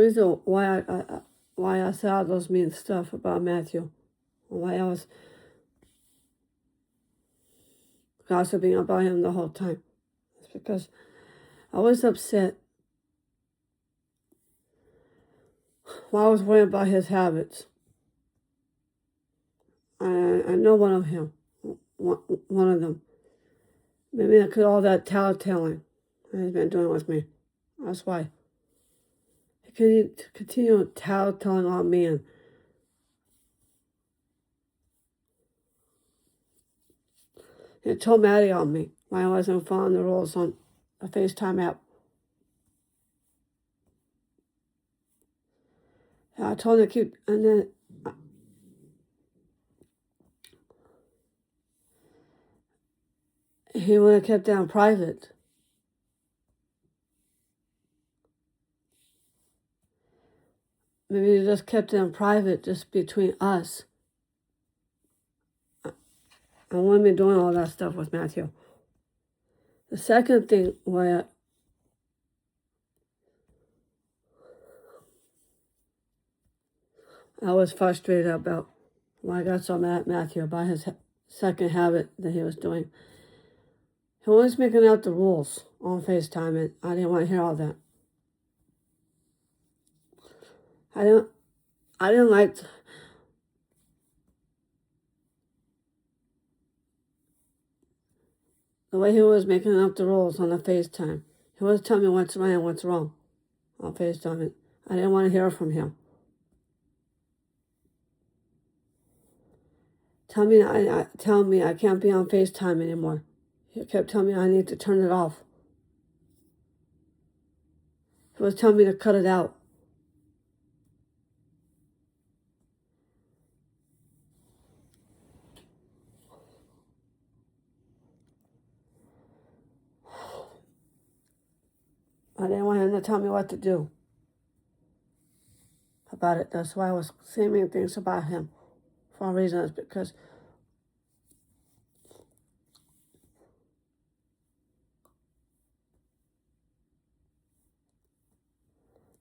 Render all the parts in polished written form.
reason why I said all those mean stuff about Matthew, why I was gossiping about him the whole time, it's because I was upset. While I was worried about his habits. I know one of them. Maybe because all that tattling he's been doing with me. That's why. He could continue tattling on me and told Maddie on me when I wasn't following the rules on a FaceTime app. I told him to keep, and then he would have kept that private. Maybe he just kept it in private, just between us. I wouldn't be doing all that stuff with Matthew. The second thing where I was frustrated about, when I got so mad at Matthew about his second habit that he was doing. He was making out the rules on FaceTime, and I didn't want to hear all that. I didn't like the way he was making up the rules on the FaceTime. He was telling me what's right and what's wrong on FaceTime, and I didn't want to hear from him. Tell me I can't be on FaceTime anymore. He kept telling me I need to turn it off. He was telling me to cut it out. I didn't want him to tell me what to do about it. That's why I was saying things about him for reasons, because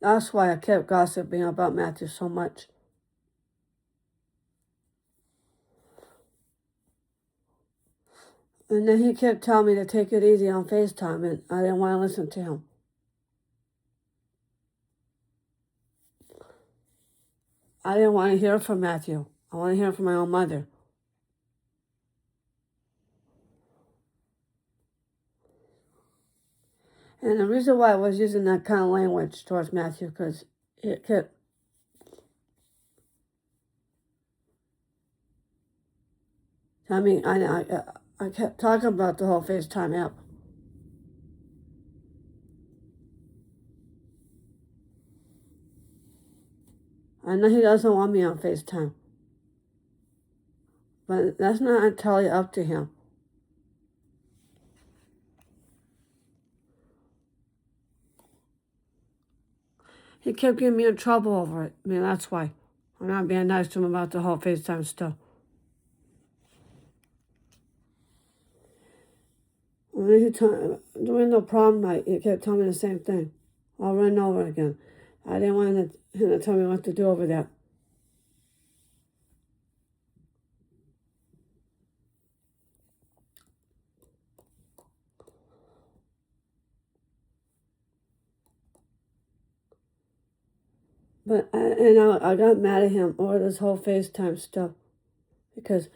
that's why I kept gossiping about Matthew so much. And then he kept telling me to take it easy on FaceTime, and I didn't want to listen to him. I didn't want to hear from Matthew. I want to hear from my own mother. And the reason why I was using that kind of language towards Matthew, because it kept I kept talking about the whole FaceTime app. I know he doesn't want me on FaceTime, but that's not entirely up to him. He kept getting me in trouble over it. I mean, that's why I'm not being nice to him about the whole FaceTime stuff. During the prom night, he kept telling me the same thing over and over again. I didn't want him to tell me what to do over that. But I got mad at him over this whole FaceTime stuff because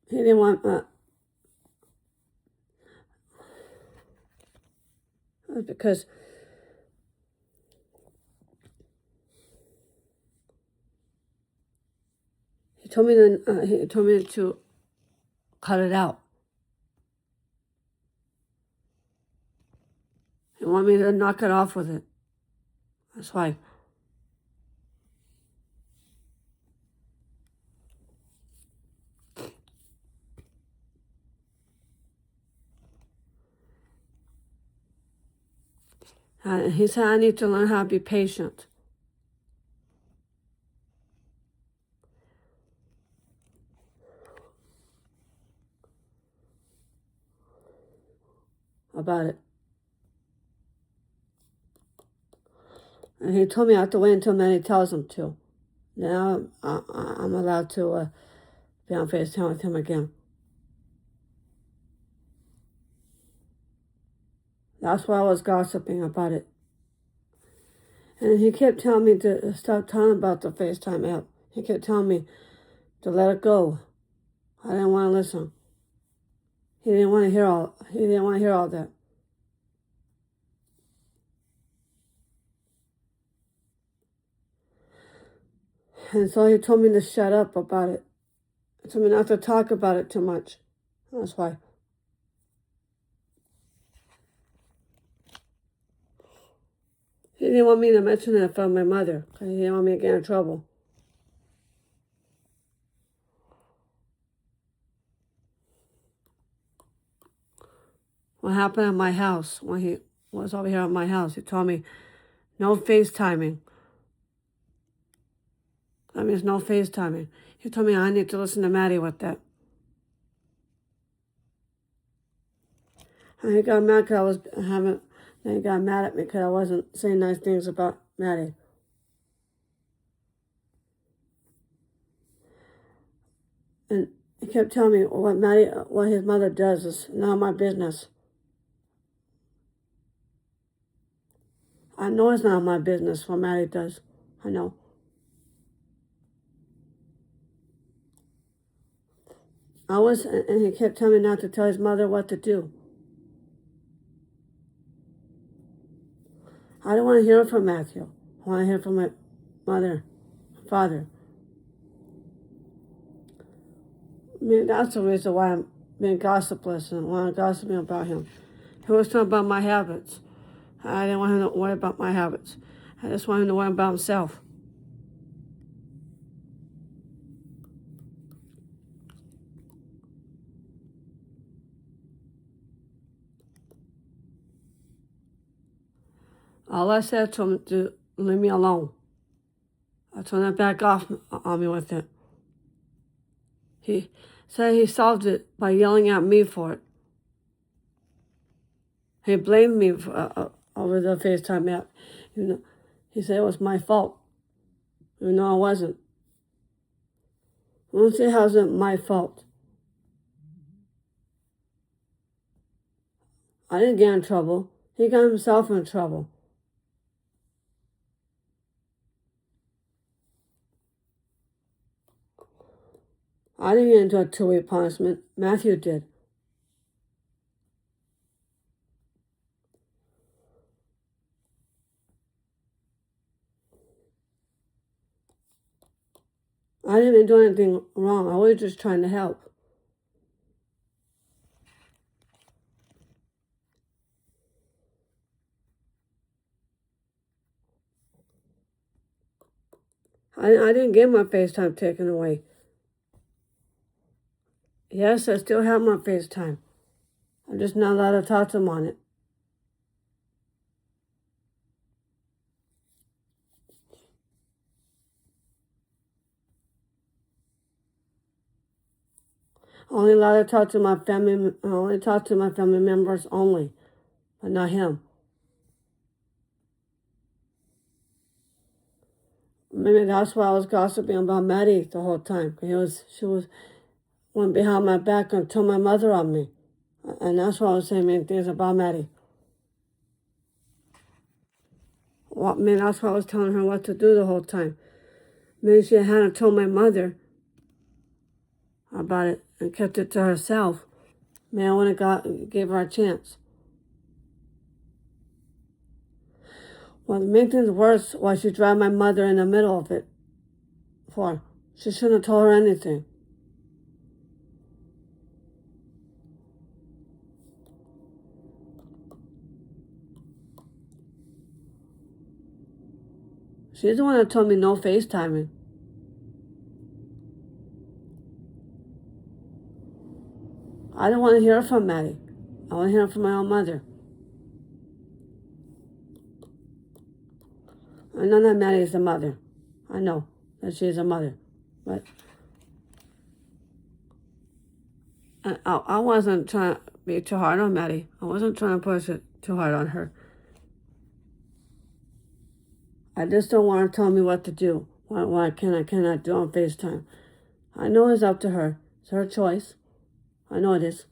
he didn't want because he told me to cut it out. He wanted me to knock it off with it. That's why. He said I need to learn how to be patient. About it. And he told me I have to wait until Manny tells him to. Now I'm allowed to be on FaceTime with him again. That's why I was gossiping about it. And he kept telling me to stop talking about the FaceTime app. He kept telling me to let it go. I didn't want to listen. He didn't want to hear all that. And so he told me to shut up about it. He told me not to talk about it too much. That's why. He didn't want me to mention it from my mother because he didn't want me to get in trouble. What happened at my house when he was over here at my house, he told me no FaceTiming. That means no FaceTiming. He told me I need to listen to Maddie with that. And he got mad because he got mad at me because I wasn't saying nice things about Maddie. And he kept telling me what his mother does is none of my business. I know it's not my business what Maddie does. I know. And he kept telling me not to tell his mother what to do. I don't want to hear from Matthew. I want to hear from my mother, father. I mean, that's the reason why I'm being gossipless and why I'm gossiping about him. He was talking about my habits. I didn't want him to worry about my habits. I just want him to worry about himself. All I said to him to leave me alone. I told him to back off on me with it. He said he solved it by yelling at me for it. He blamed me over the FaceTime app. He said it was my fault. Even though it wasn't. I don't see how it's my fault. I didn't get in trouble. He got himself in trouble. I didn't get into a 2-week punishment. Matthew did. I didn't even do anything wrong. I was just trying to help. I didn't get my FaceTime taken away. Yes, I still have my FaceTime. I'm just not allowed to talk to him on it. Only allowed to talk to my family. I only talk to my family members only, but not him. Maybe that's why I was gossiping about Maddie the whole time. She went behind my back and told my mother on me, and that's why I was saying many things about Maddie. Well, that's why I was telling her what to do the whole time. Maybe she hadn't told my mother about it and kept it to herself. Maybe I wouldn't have gave her a chance. Well, to make things worse, why she dragged my mother in the middle of it for? She shouldn't have told her anything. She's the one that told me no FaceTiming. I don't want to hear from Maddie. I want to hear from my own mother. I know that Maddie is a mother. I know that she's a mother. But I wasn't trying to be too hard on Maddie. I wasn't trying to push it too hard on her. I just don't want her telling me what to do, what I can I cannot do on FaceTime. I know it's up to her. It's her choice. I know it is.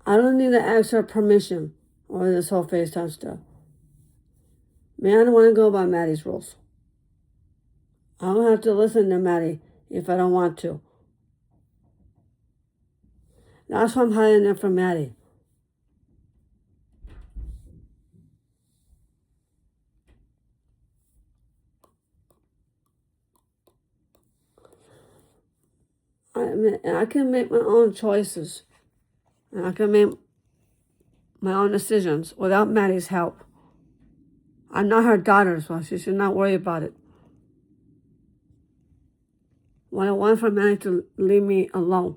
I don't need to ask her permission or this whole FaceTime stuff. Man, I don't want to go by Maddie's rules. I don't have to listen to Maddie if I don't want to. That's why I'm hiding it from Maddie. I can make my own choices. And I can make my own decisions without Maddie's help. I'm not her daughter, so she should not worry about it. What I want for Maddie to leave me alone.